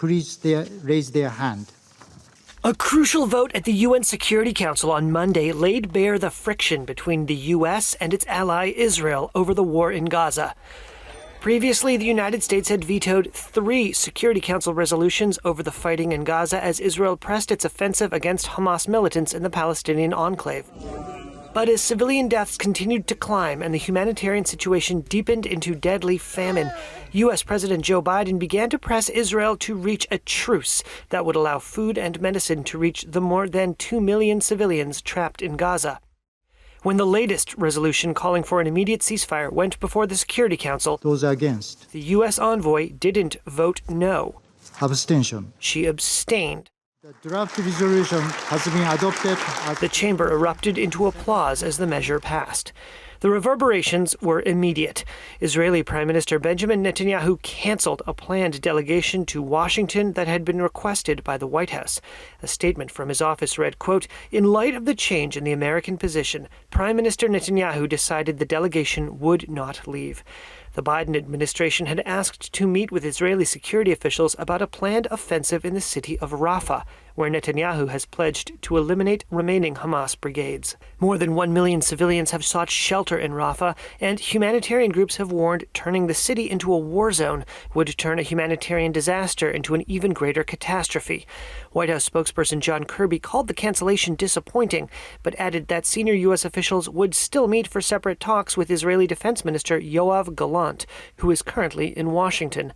please raise their hand. A crucial vote at the UN Security Council on Monday laid bare the friction between the U.S. and its ally Israel over the war in Gaza. Previously, the United States had vetoed 3 Security Council resolutions over the fighting in Gaza as Israel pressed its offensive against Hamas militants in the Palestinian enclave. But as civilian deaths continued to climb and the humanitarian situation deepened into deadly famine, U.S. President Joe Biden began to press Israel to reach a truce that would allow food and medicine to reach the more than 2 million civilians trapped in Gaza. When the latest resolution calling for an immediate ceasefire went before the Security Council, Those against. The U.S. envoy didn't vote no. Abstention. She abstained. The draft resolution has been adopted. The chamber erupted into applause as the measure passed. The reverberations were immediate. Israeli Prime Minister Benjamin Netanyahu canceled a planned delegation to Washington that had been requested by the White House. A statement from his office read, quote, "In light of the change in the American position, Prime Minister Netanyahu decided the delegation would not leave." The Biden administration had asked to meet with Israeli security officials about a planned offensive in the city of Rafah, where Netanyahu has pledged to eliminate remaining Hamas brigades. More than 1 million civilians have sought shelter in Rafah, and humanitarian groups have warned turning the city into a war zone would turn a humanitarian disaster into an even greater catastrophe. White House spokesperson John Kirby called the cancellation disappointing, but added that senior U.S. officials would still meet for separate talks with Israeli Defense Minister Yoav Gallant, who is currently in Washington.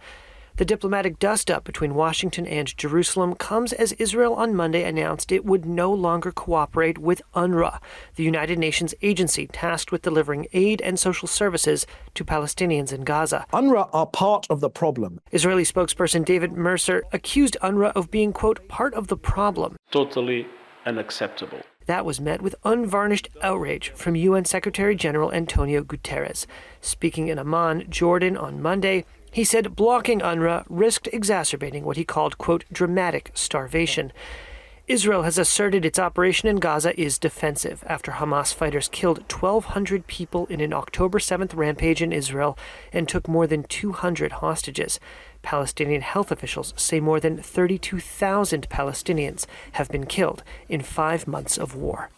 The diplomatic dust-up between Washington and Jerusalem comes as Israel on Monday announced it would no longer cooperate with UNRWA, the United Nations agency tasked with delivering aid and social services to Palestinians in Gaza. UNRWA are part of the problem. Israeli spokesperson David Mercer accused UNRWA of being, quote, part of the problem. Totally unacceptable. That was met with unvarnished outrage from UN Secretary General Antonio Guterres. Speaking in Amman, Jordan, on Monday, he said blocking UNRWA risked exacerbating what he called, quote, dramatic starvation. Israel has asserted its operation in Gaza is defensive after Hamas fighters killed 1,200 people in an October 7th rampage in Israel and took more than 200 hostages. Palestinian health officials say more than 32,000 Palestinians have been killed in 5 months of war.